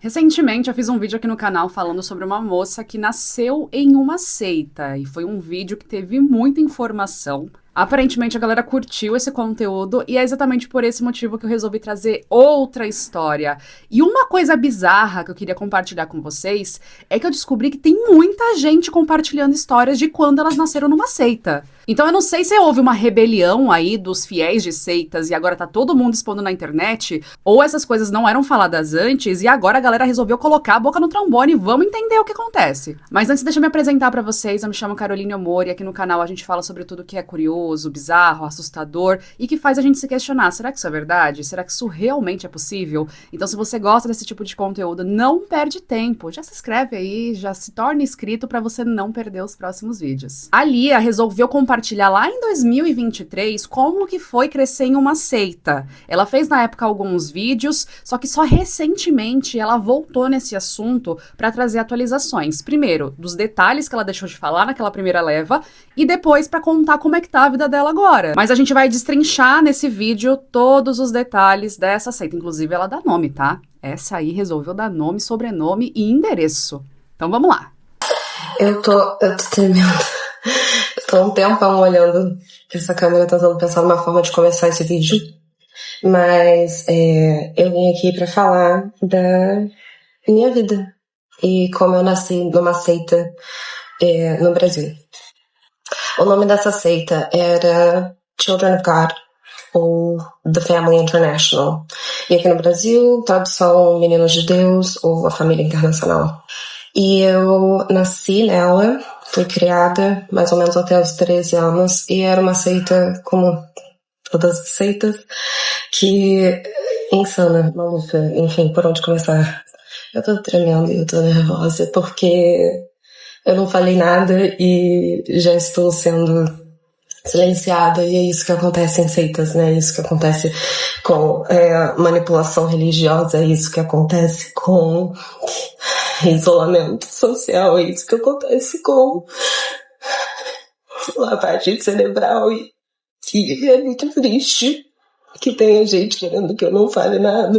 Recentemente eu fiz um vídeo aqui no canal falando sobre uma moça que nasceu em uma seita e foi um vídeo que teve muita informação. Aparentemente a galera curtiu esse conteúdo e é exatamente por esse motivo que eu resolvi trazer outra história. E uma coisa bizarra que eu queria compartilhar com vocês é que eu descobri que tem muita gente compartilhando histórias de quando elas nasceram numa seita. Então eu não sei se houve uma rebelião aí dos fiéis de seitas e agora tá todo mundo expondo na internet, ou essas coisas não eram faladas antes e agora a galera resolveu colocar a boca no trombone e vamos entender o que acontece. Mas antes deixa eu me apresentar pra vocês, eu me chamo Caroline Omori e aqui no canal a gente fala sobre tudo que é curioso, bizarro, assustador e que faz a gente se questionar, será que isso é verdade? Será que isso realmente é possível? Então se você gosta desse tipo de conteúdo, não perde tempo, já se inscreve aí, já se torne inscrito pra você não perder os próximos vídeos. A Lia resolveu compartilhar lá em 2023 como que foi crescer em uma seita. Ela fez na época alguns vídeos, só que só recentemente ela voltou nesse assunto para trazer atualizações. Primeiro, dos detalhes que ela deixou de falar naquela primeira leva e depois para contar como é que tá a vida dela agora. Mas a gente vai destrinchar nesse vídeo todos os detalhes dessa seita, inclusive ela dá nome, tá? Essa aí resolveu dar nome, sobrenome e endereço. Então vamos lá. Eu tô tremendo. Eu tô um tempão olhando essa câmera, tentando pensar numa forma de começar esse vídeo. Mas eu vim aqui pra falar da minha vida e como eu nasci numa seita no Brasil. O nome dessa seita era Children of God, ou The Family International. E aqui no Brasil, tradução Meninos de Deus ou A Família Internacional. E eu nasci nela, fui criada mais ou menos até os 13 anos, e era uma seita, como todas as seitas, que insana, maluca, enfim, por onde começar? Eu tô tremendo, eu tô nervosa, porque eu não falei nada e já estou sendo silenciada, e é isso que acontece em seitas, né? É isso que acontece com manipulação religiosa, é isso que acontece com isolamento social, é isso que acontece com lavagem cerebral e é muito triste que tenha gente querendo que eu não fale nada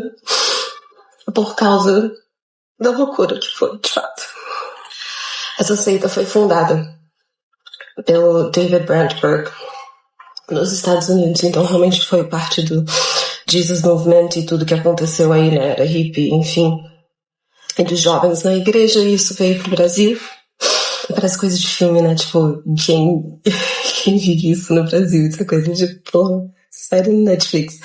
por causa da loucura que foi, de fato. Essa seita foi fundada pelo David Brandberg nos Estados Unidos, então realmente foi parte do Jesus Movement e tudo que aconteceu aí, né? Era hippie, enfim, entre os jovens na igreja, e isso veio pro Brasil. Parece coisa de filme, né? Tipo, quem vive isso no Brasil? Isso é coisa de, porra, série no Netflix.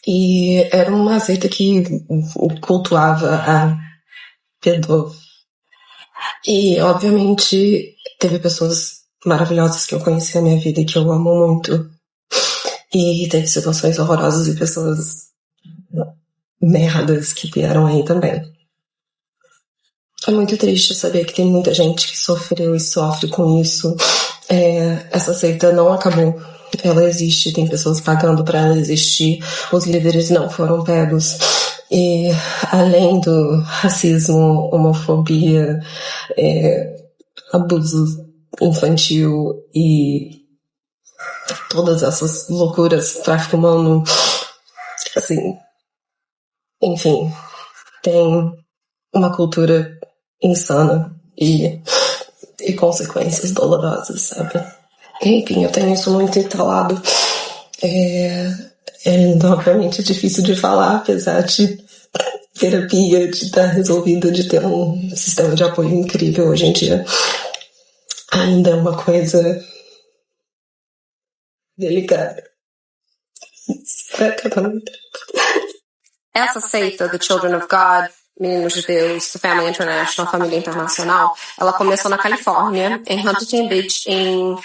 E era uma seita que cultuava a pedofilia. E, obviamente, teve pessoas maravilhosas que eu conheci na minha vida e que eu amo muito. E teve situações horrorosas e pessoas merdas que vieram aí também. É muito triste saber que tem muita gente que sofreu e sofre com isso. Essa seita não acabou. Ela existe, tem pessoas pagando para ela existir. Os líderes não foram pegos. E além do racismo, homofobia, abuso infantil e todas essas loucuras, tráfico humano, assim, enfim, tem uma cultura insana e consequências dolorosas, sabe? Enfim, eu tenho isso muito entalado. Obviamente é difícil de falar, apesar de terapia, de estar resolvido, de ter um sistema de apoio incrível hoje em dia. Ainda é uma coisa delicada. Essa seita, The Children of God, Meninos de Deus, The Family International, Família Internacional, ela começou na Califórnia, em Huntington Beach, em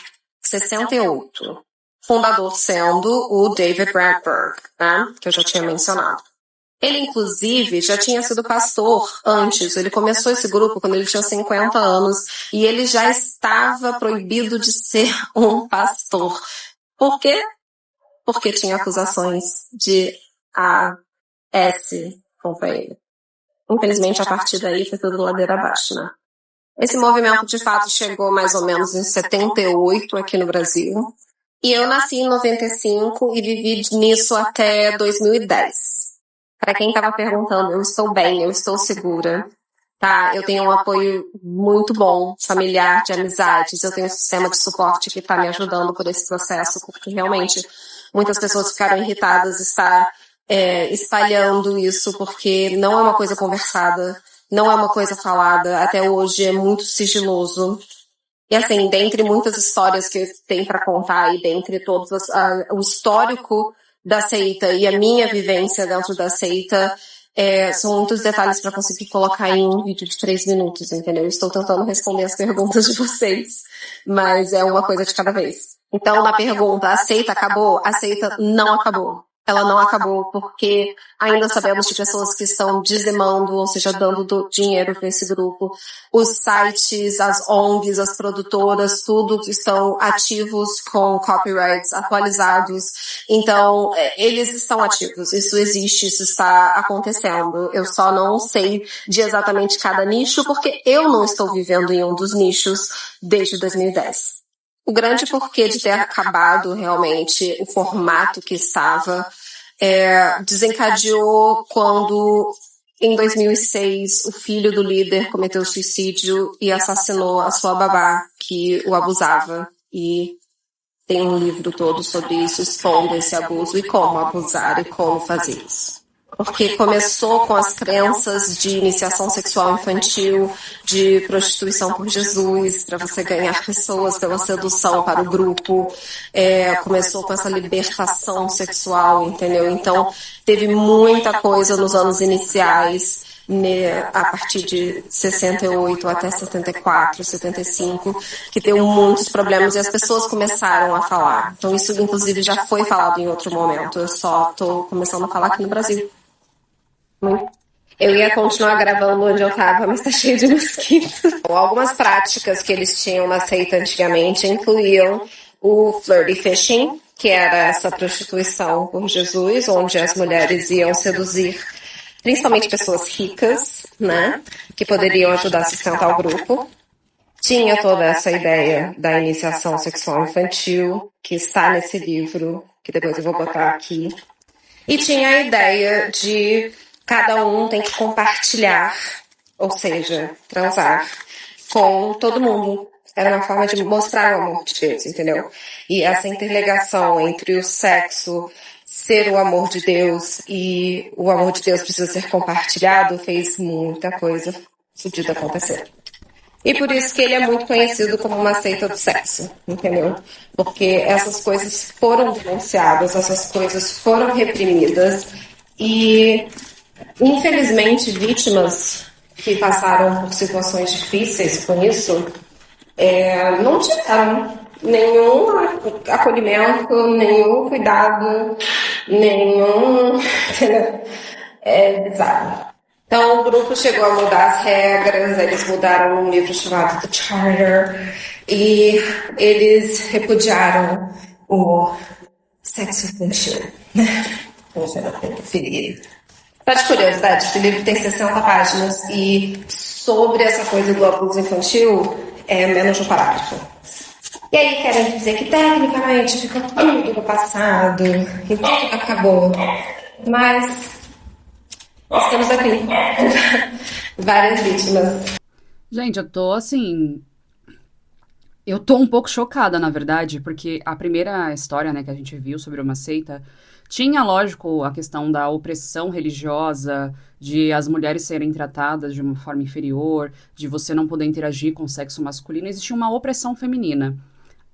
68. Fundador sendo o David Bradberg, né, que eu já tinha mencionado. Ele, inclusive, já tinha sido pastor antes. Ele começou esse grupo quando ele tinha 50 anos e ele já estava proibido de ser um pastor. Por quê? Porque tinha acusações de AS contra ele. Infelizmente, a partir daí foi tudo ladeira abaixo, né? Esse movimento, de fato, chegou mais ou menos em 78 aqui no Brasil. E eu nasci em 95 e vivi nisso até 2010. Para quem estava perguntando, eu estou bem, eu estou segura. Tá? Eu tenho um apoio muito bom, familiar, de amizades, eu tenho um sistema de suporte que está me ajudando por esse processo, porque realmente muitas pessoas ficaram irritadas, está espalhando isso, porque não é uma coisa conversada, não é uma coisa falada, até hoje é muito sigiloso. E assim, dentre muitas histórias que tem para contar e dentre todos o histórico da seita e a minha vivência dentro da seita, são muitos detalhes para conseguir colocar em um vídeo de 3 minutos, entendeu? Estou tentando responder as perguntas de vocês, mas é uma coisa de cada vez. Então, na pergunta, a seita acabou? A seita não acabou. Ela não acabou porque ainda sabemos de pessoas que estão dizimando, ou seja, dando dinheiro para esse grupo. Os sites, as ONGs, as produtoras, tudo estão ativos com copyrights atualizados. Então, eles estão ativos. Isso existe, isso está acontecendo. Eu só não sei de exatamente cada nicho porque eu não estou vivendo em um dos nichos desde 2010. O grande porquê de ter acabado realmente o formato que estava desencadeou quando, em 2006, o filho do líder cometeu suicídio e assassinou a sua babá, que o abusava. E tem um livro todo sobre isso, expondo esse abuso e como abusar e como fazer isso. Porque começou com as crenças de iniciação sexual infantil, de prostituição por Jesus, para você ganhar pessoas pela sedução para o grupo. Começou com essa libertação sexual, entendeu? Então, teve muita coisa nos anos iniciais, a partir de 68 até 74, 75, que deu muitos problemas e as pessoas começaram a falar. Então, isso, inclusive, já foi falado em outro momento. Eu só estou começando a falar aqui no Brasil. Eu ia continuar gravando onde eu tava, mas tá cheio de mosquitos. Algumas práticas que eles tinham na seita antigamente incluíam o flirty fishing, que era essa prostituição por Jesus, onde as mulheres iam seduzir principalmente pessoas ricas, né, que poderiam ajudar a sustentar o grupo. Tinha toda essa ideia da iniciação sexual infantil, que está nesse livro, que depois eu vou botar aqui. E tinha a ideia de cada um tem que compartilhar, ou seja, transar com todo mundo. Era uma forma de mostrar o amor de Deus, entendeu? E essa interligação entre o sexo ser o amor de Deus e o amor de Deus precisa ser compartilhado fez muita coisa fodida acontecer. E por isso que ele é muito conhecido como uma seita do sexo, entendeu? Porque essas coisas foram denunciadas, essas coisas foram reprimidas e, infelizmente, vítimas que passaram por situações difíceis com isso não tiveram nenhum acolhimento, nenhum cuidado, nenhum... É bizarro. Então, o grupo chegou a mudar as regras, eles mudaram um livro chamado The Charter, e eles repudiaram o sexo infantil. Preferido. Só de curiosidade, esse livro tem 60 páginas, e sobre essa coisa do abuso infantil, é menos de um parágrafo. E aí querem dizer que tecnicamente ficou tudo no passado, e tudo acabou. Mas estamos aqui. Várias vítimas. Gente, eu tô assim. Eu tô um pouco chocada, na verdade, porque a primeira história, né, que a gente viu sobre uma seita tinha, lógico, a questão da opressão religiosa, de as mulheres serem tratadas de uma forma inferior, de você não poder interagir com o sexo masculino. Existia uma opressão feminina.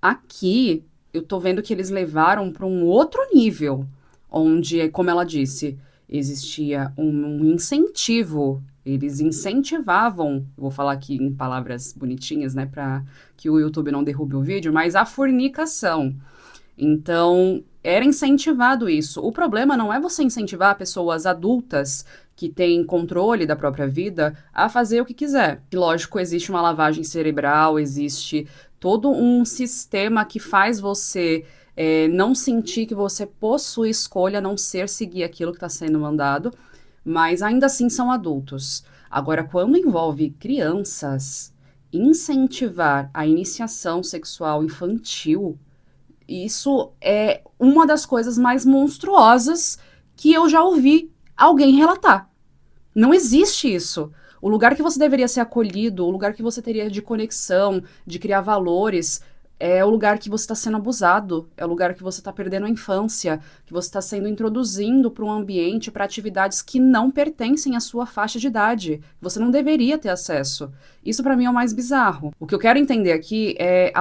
Aqui, eu tô vendo que eles levaram para um outro nível, onde, como ela disse, existia um incentivo. Eles incentivavam, vou falar aqui em palavras bonitinhas, né, para que o YouTube não derrube o vídeo, mas a fornicação. Então, era incentivado isso. O problema não é você incentivar pessoas adultas que têm controle da própria vida a fazer o que quiser. E, lógico, existe uma lavagem cerebral, existe todo um sistema que faz você não sentir que você possui escolha, a não ser seguir aquilo que está sendo mandado, mas ainda assim são adultos. Agora, quando envolve crianças, incentivar a iniciação sexual infantil, isso é uma das coisas mais monstruosas que eu já ouvi alguém relatar. Não existe isso. O lugar que você deveria ser acolhido, o lugar que você teria de conexão, de criar valores, é o lugar que você está sendo abusado, é o lugar que você está perdendo a infância, que você está sendo introduzindo para um ambiente, para atividades que não pertencem à sua faixa de idade. Você não deveria ter acesso. Isso para mim é o mais bizarro. O que eu quero entender aqui é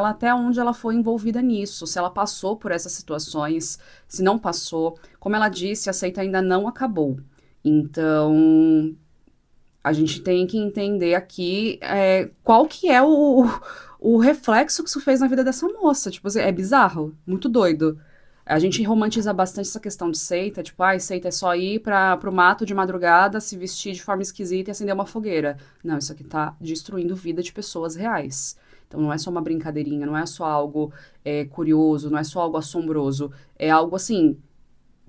até onde ela foi envolvida nisso, se ela passou por essas situações, se não passou. Como ela disse, a seita ainda não acabou. Então, a gente tem que entender aqui qual que é o reflexo que isso fez na vida dessa moça. Tipo, é bizarro, muito doido. A gente romantiza bastante essa questão de seita, tipo, seita é só ir pro mato de madrugada, se vestir de forma esquisita e acender uma fogueira. Não, isso aqui tá destruindo vida de pessoas reais. Então não é só uma brincadeirinha, não é só algo curioso, não é só algo assombroso. É algo, assim,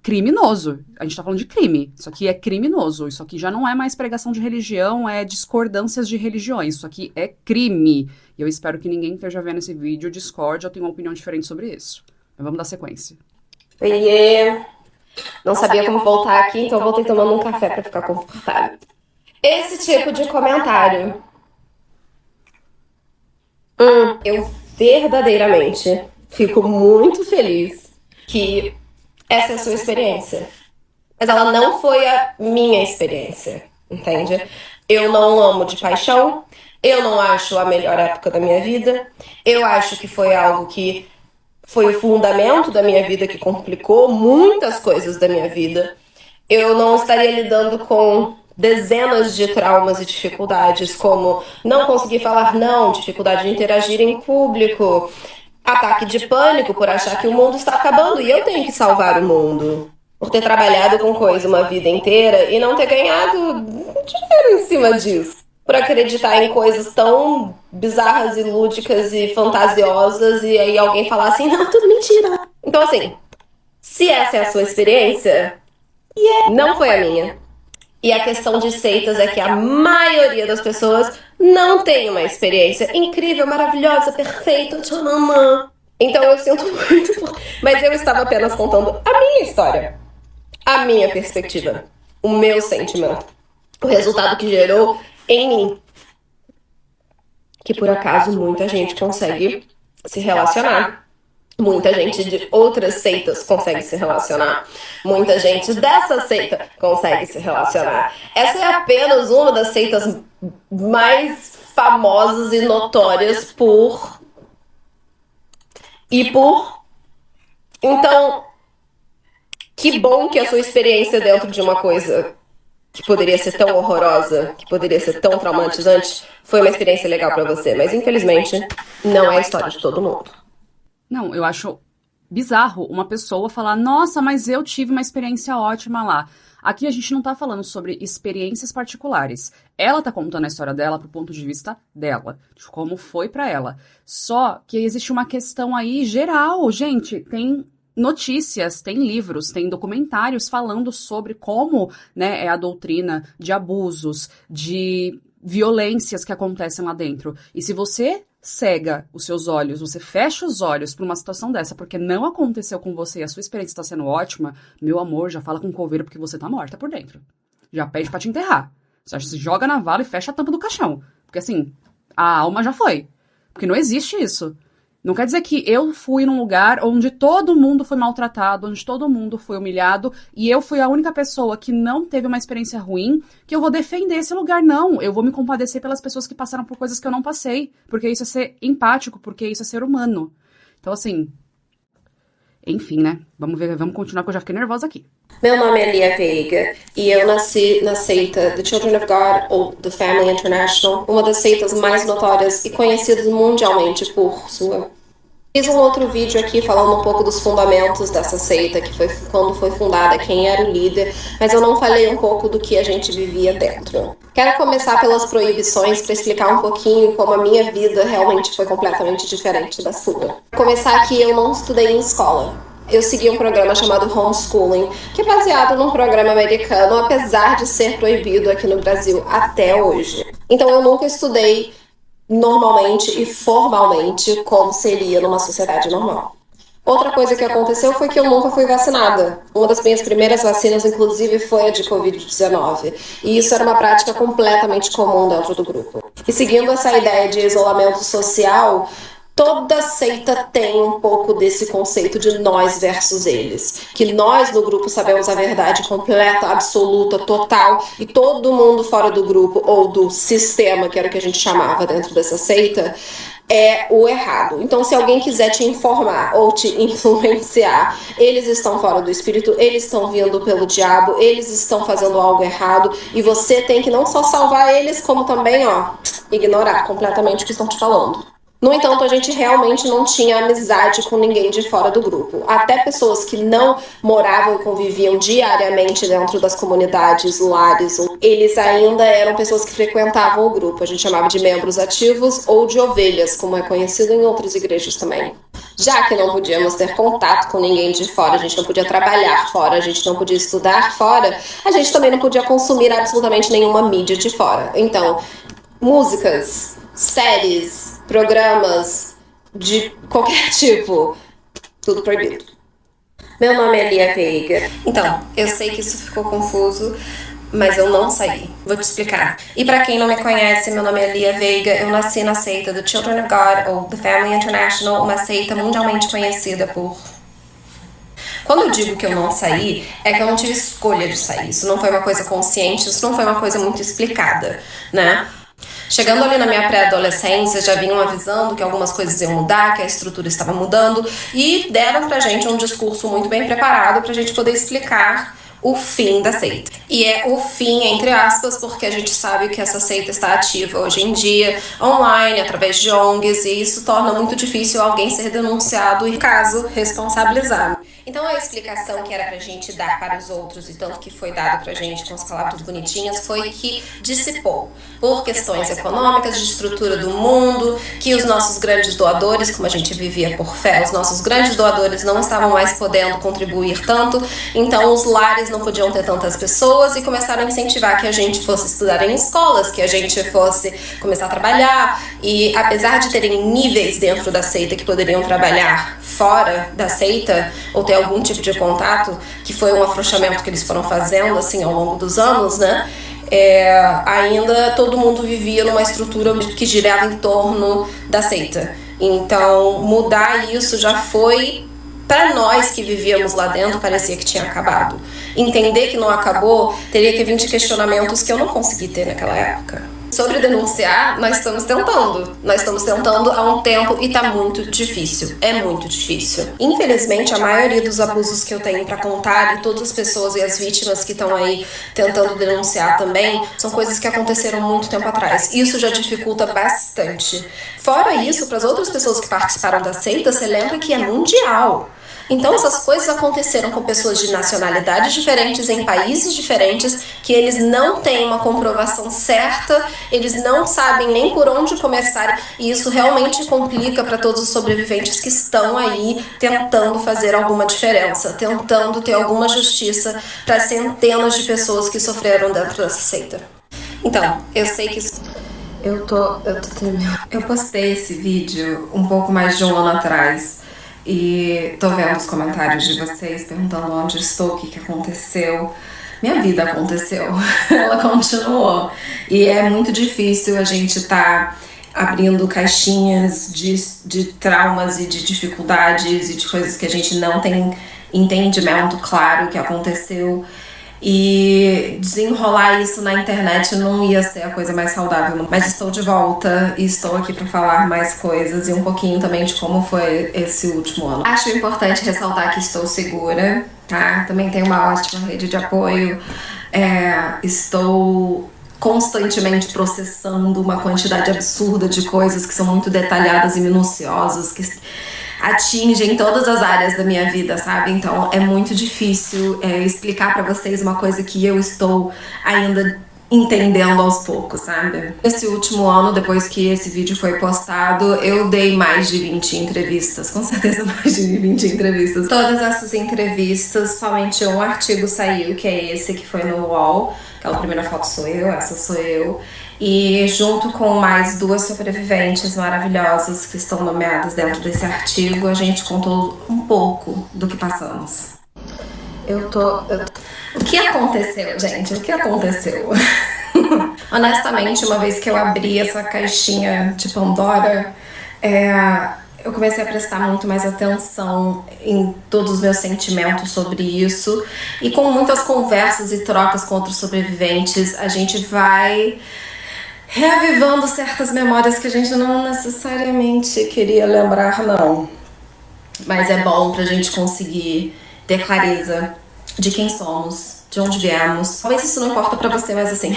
criminoso. A gente tá falando de crime. Isso aqui é criminoso. Isso aqui já não é mais pregação de religião, é discordâncias de religiões. Isso aqui é crime. E eu espero que ninguém esteja vendo esse vídeo discorde ou tenha uma opinião diferente sobre isso. Mas vamos dar sequência. Oiê! Não sabia como voltar aqui, então voltei tomando um café pra ficar confortável. Esse tipo de comentário. Eu verdadeiramente fico muito feliz que essa é a sua experiência. Mas ela não foi a minha experiência, entende? Eu não amo de paixão, eu não acho a melhor época da minha vida, eu acho que foi algo que foi o fundamento da minha vida, que complicou muitas coisas da minha vida. Eu não estaria lidando com dezenas de traumas e dificuldades, como não conseguir falar não, dificuldade de interagir em público, ataque de pânico por achar que o mundo está acabando e eu tenho que salvar o mundo. Por ter trabalhado com coisa uma vida inteira e não ter ganhado dinheiro em cima disso. Por acreditar em coisas tão bizarras e lúdicas e fantasiosas e aí alguém falar assim, não, tudo mentira. Então assim, se essa é a sua experiência, não foi a minha. E a questão de seitas é que a maioria das pessoas não tem uma experiência incrível, maravilhosa, perfeita, tchananã. Então eu sinto muito, mas eu estava apenas contando a minha história, a minha perspectiva, o meu sentimento, o resultado que gerou em mim. Que por acaso muita gente consegue se relacionar. Muita gente de outras seitas consegue se relacionar. Muita gente dessa seita consegue se relacionar. Essa é apenas uma das seitas mais famosas e notórias por... Então, que bom que a sua experiência dentro de uma coisa que poderia ser tão horrorosa, que poderia ser tão traumatizante, foi uma experiência legal pra você. Mas, infelizmente, não é a história de todo mundo. Não, eu acho bizarro uma pessoa falar, nossa, mas eu tive uma experiência ótima lá. Aqui a gente não tá falando sobre experiências particulares. Ela tá contando a história dela pro ponto de vista dela, de como foi pra ela. Só que existe uma questão aí geral, gente, tem notícias, tem livros, tem documentários falando sobre como, né, é a doutrina de abusos, de violências que acontecem lá dentro. E se você cega os seus olhos, você fecha os olhos pra uma situação dessa, porque não aconteceu com você e a sua experiência está sendo ótima, meu amor, já fala com o coveiro porque você tá morta por dentro. Já pede pra te enterrar. Você se joga na vala e fecha a tampa do caixão. Porque assim, a alma já foi. Porque não existe isso. Não quer dizer que eu fui num lugar onde todo mundo foi maltratado, onde todo mundo foi humilhado, e eu fui a única pessoa que não teve uma experiência ruim, que eu vou defender esse lugar. Não, eu vou me compadecer pelas pessoas que passaram por coisas que eu não passei, porque isso é ser empático, porque isso é ser humano. Então, assim, enfim, né? Vamos ver, vamos continuar, que eu já fiquei nervosa aqui. Meu nome é Lia Veiga e eu nasci na seita The Children of God ou The Family International, uma das seitas mais notórias e conhecidas mundialmente por sua. Fiz um outro vídeo aqui falando um pouco dos fundamentos dessa seita, que foi quando foi fundada, quem era o líder, mas eu não falei um pouco do que a gente vivia dentro. Quero começar pelas proibições para explicar um pouquinho como a minha vida realmente foi completamente diferente da sua. Começar que eu não estudei em escola. Eu segui um programa chamado homeschooling, que é baseado num programa americano, apesar de ser proibido aqui no Brasil até hoje. Então eu nunca estudei normalmente e formalmente como seria numa sociedade normal. Outra coisa que aconteceu foi que eu nunca fui vacinada. Uma das minhas primeiras vacinas, inclusive, foi a de Covid-19. E isso era uma prática completamente comum dentro do grupo. E seguindo essa ideia de isolamento social, toda seita tem um pouco desse conceito de nós versus eles. Que nós no grupo sabemos a verdade completa, absoluta, total, e todo mundo fora do grupo, ou do sistema, que era o que a gente chamava dentro dessa seita, é o errado. Então, se alguém quiser te informar ou te influenciar, eles estão fora do espírito, eles estão vindo pelo diabo, eles estão fazendo algo errado, e você tem que não só salvar eles, como também, ignorar completamente o que estão te falando. No entanto, a gente realmente não tinha amizade com ninguém de fora do grupo. Até pessoas que não moravam e conviviam diariamente dentro das comunidades, lares, eles ainda eram pessoas que frequentavam o grupo. A gente chamava de membros ativos ou de ovelhas, como é conhecido em outras igrejas também. Já que não podíamos ter contato com ninguém de fora, a gente não podia trabalhar fora, a gente não podia estudar fora, a gente também não podia consumir absolutamente nenhuma mídia de fora. Então, músicas, séries, programas de qualquer tipo, tudo proibido. Meu nome é Lia Veiga. Então, eu sei que isso ficou confuso, mas eu não saí. Vou te explicar. E pra quem não me conhece, meu nome é Lia Veiga. Eu nasci na seita do Children of God, ou The Family International, uma seita mundialmente conhecida por... Quando eu digo que eu não saí, é que eu não tive escolha de sair. Isso não foi uma coisa consciente, isso não foi uma coisa muito explicada, né? Chegando ali na minha pré-adolescência, já vinham avisando que algumas coisas iam mudar, que a estrutura estava mudando, e deram pra gente um discurso muito bem preparado pra gente poder explicar o fim da seita. E é o fim, entre aspas, porque a gente sabe que essa seita está ativa hoje em dia, online, através de ONGs, e isso torna muito difícil alguém ser denunciado e, caso, responsabilizado. Então a explicação que era pra gente dar para os outros, e tanto que foi dado pra gente com as palavras bonitinhas, foi que dissipou, por questões econômicas, de estrutura do mundo, que os nossos grandes doadores, como a gente vivia por fé, os nossos grandes doadores não estavam mais podendo contribuir tanto, então os lares não podiam ter tantas pessoas e começaram a incentivar que a gente fosse estudar em escolas, que a gente fosse começar a trabalhar, e apesar de terem níveis dentro da seita que poderiam trabalhar fora da seita, ou ter algum tipo de contato, que foi um afrouxamento que eles foram fazendo assim ao longo dos anos, né? Ainda todo mundo vivia numa estrutura que girava em torno da seita. Então mudar isso já foi, para nós que vivíamos lá dentro, parecia que tinha acabado. Entender que não acabou, teria que vir de questionamentos que eu não consegui ter naquela época. Sobre denunciar, nós estamos tentando há um tempo e tá muito difícil, é muito difícil. Infelizmente, a maioria dos abusos que eu tenho pra contar, e todas as pessoas e as vítimas que estão aí tentando denunciar também, são coisas que aconteceram muito tempo atrás. Isso já dificulta bastante. Fora isso, para as outras pessoas que participaram da seita, você lembra que é mundial. Então essas coisas aconteceram com pessoas de nacionalidades diferentes, em países diferentes, que eles não têm uma comprovação certa, eles não sabem nem por onde começar, e isso realmente complica para todos os sobreviventes que estão aí tentando fazer alguma diferença, tentando ter alguma justiça para centenas de pessoas que sofreram dentro dessa seita. Então, eu sei que isso... Eu tô tremendo. Eu postei esse vídeo um pouco mais de um ano atrás, e tô vendo os comentários de vocês perguntando onde estou, o que aconteceu. Minha vida aconteceu, ela continuou. E é muito difícil a gente tá abrindo caixinhas de traumas e de dificuldades e de coisas que a gente não tem entendimento claro que aconteceu. E desenrolar isso na internet não ia ser a coisa mais saudável. Mas estou de volta e estou aqui para falar mais coisas e um pouquinho também de como foi esse último ano. Acho importante ressaltar que estou segura, tá? Também tenho uma ótima rede de apoio. Estou constantemente processando uma quantidade absurda de coisas que são muito detalhadas e minuciosas, que atingem todas as áreas da minha vida, sabe? Então é muito difícil explicar pra vocês uma coisa que eu estou ainda entendendo aos poucos, sabe? Nesse último ano, depois que esse vídeo foi postado, eu dei mais de 20 entrevistas, com certeza mais de 20 entrevistas. Todas essas entrevistas, somente um artigo saiu, que é esse que foi no UOL. Aquela primeira foto sou eu, essa sou eu. E junto com mais 2 sobreviventes maravilhosas que estão nomeadas dentro desse artigo, a gente contou um pouco do que passamos. O que aconteceu, gente? O que aconteceu? Honestamente, uma vez que eu abri essa caixinha de Pandora, eu comecei a prestar muito mais atenção em todos os meus sentimentos sobre isso. E com muitas conversas e trocas com outros sobreviventes, a gente vai reavivando certas memórias que a gente não necessariamente queria lembrar, não. Mas é bom pra gente conseguir ter clareza de quem somos, de onde viemos. Talvez isso não importa pra você, mas assim,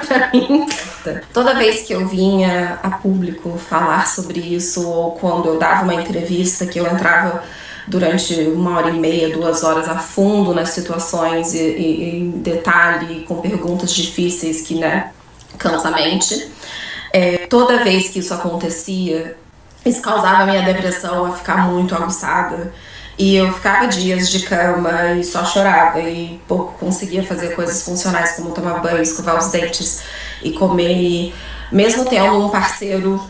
pra mim importa. Toda vez que eu vinha a público falar sobre isso, ou quando eu dava uma entrevista, que eu entrava durante 1h30, 2 horas a fundo nas situações e em detalhe, com perguntas difíceis que, né, cansa a mente. Toda vez que isso acontecia, isso causava a minha depressão a ficar muito aguçada. E eu ficava dias de cama e só chorava e pouco conseguia fazer coisas funcionais como tomar banho, escovar os dentes e comer. E mesmo tendo um parceiro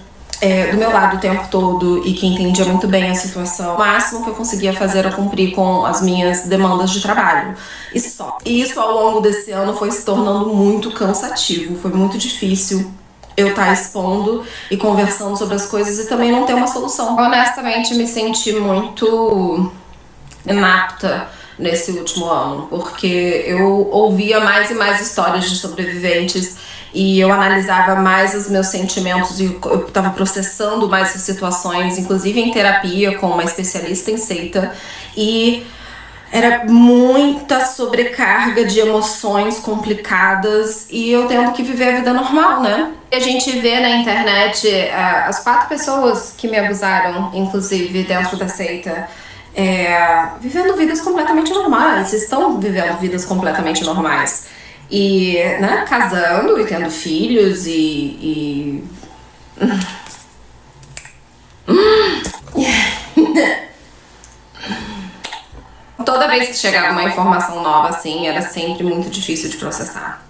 do meu lado o tempo todo e que entendia muito bem a situação, o máximo que eu conseguia fazer era cumprir com as minhas demandas de trabalho. E só. E isso ao longo desse ano foi se tornando muito cansativo, foi muito difícil eu estar expondo e conversando sobre as coisas e também não ter uma solução. Honestamente, me senti muito inapta nesse último ano, porque eu ouvia mais e mais histórias de sobreviventes e eu analisava mais os meus sentimentos e eu estava processando mais essas situações, inclusive em terapia com uma especialista em seita, e era muita sobrecarga de emoções complicadas e eu tendo que viver a vida normal, né? A gente vê na internet as 4 pessoas que me abusaram, inclusive dentro da seita, vivendo vidas completamente normais, estão vivendo vidas completamente normais. E, né, casando e tendo filhos e... Toda vez que chegava uma informação nova assim, era sempre muito difícil de processar.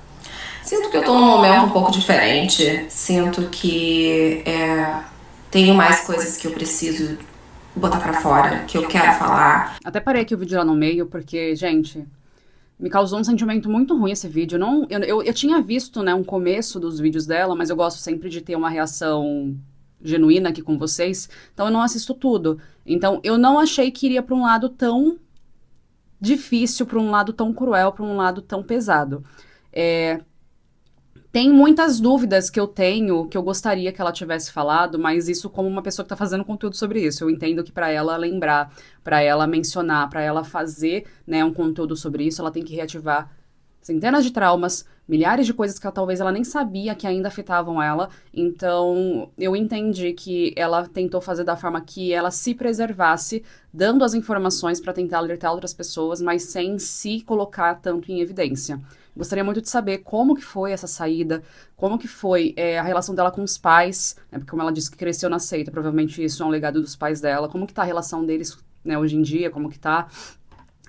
Sinto que eu tô num momento um pouco diferente, sinto que tenho mais coisas que eu preciso botar pra fora, que eu quero falar. Até parei aqui o vídeo lá no meio, porque, gente, me causou um sentimento muito ruim esse vídeo. Eu tinha visto, né, um começo dos vídeos dela, mas eu gosto sempre de ter uma reação genuína aqui com vocês, então eu não assisto tudo. Então eu não achei que iria pra um lado tão difícil, para um lado tão cruel, para um lado tão pesado. Tem muitas dúvidas que eu tenho, que eu gostaria que ela tivesse falado, mas isso como uma pessoa que está fazendo conteúdo sobre isso. Eu entendo que para ela lembrar, para ela mencionar, para ela fazer, né, um conteúdo sobre isso, ela tem que reativar centenas de traumas, milhares de coisas que talvez ela nem sabia que ainda afetavam ela. Então, eu entendi que ela tentou fazer da forma que ela se preservasse, dando as informações para tentar alertar outras pessoas, mas sem se colocar tanto em evidência. Gostaria muito de saber como que foi essa saída, como que foi a relação dela com os pais, né, porque como ela disse que cresceu na seita, provavelmente isso é um legado dos pais dela, como que tá a relação deles, né, hoje em dia, como que tá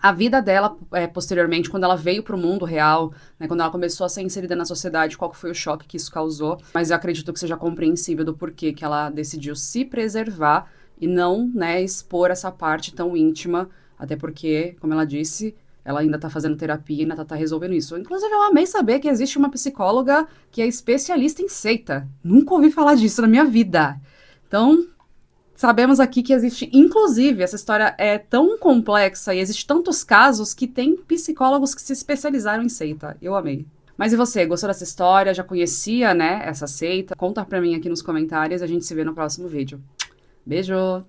a vida dela posteriormente, quando ela veio pro mundo real, né, quando ela começou a ser inserida na sociedade, qual que foi o choque que isso causou. Mas eu acredito que seja compreensível do porquê que ela decidiu se preservar e não, né, expor essa parte tão íntima, até porque, como ela disse, ela ainda tá fazendo terapia e ainda tá resolvendo isso. Inclusive, eu amei saber que existe uma psicóloga que é especialista em seita. Nunca ouvi falar disso na minha vida. Então, sabemos aqui que existe, inclusive, essa história é tão complexa e existe tantos casos que tem psicólogos que se especializaram em seita. Eu amei. Mas e você, gostou dessa história? Já conhecia, né, essa seita? Conta pra mim aqui nos comentários e a gente se vê no próximo vídeo. Beijo!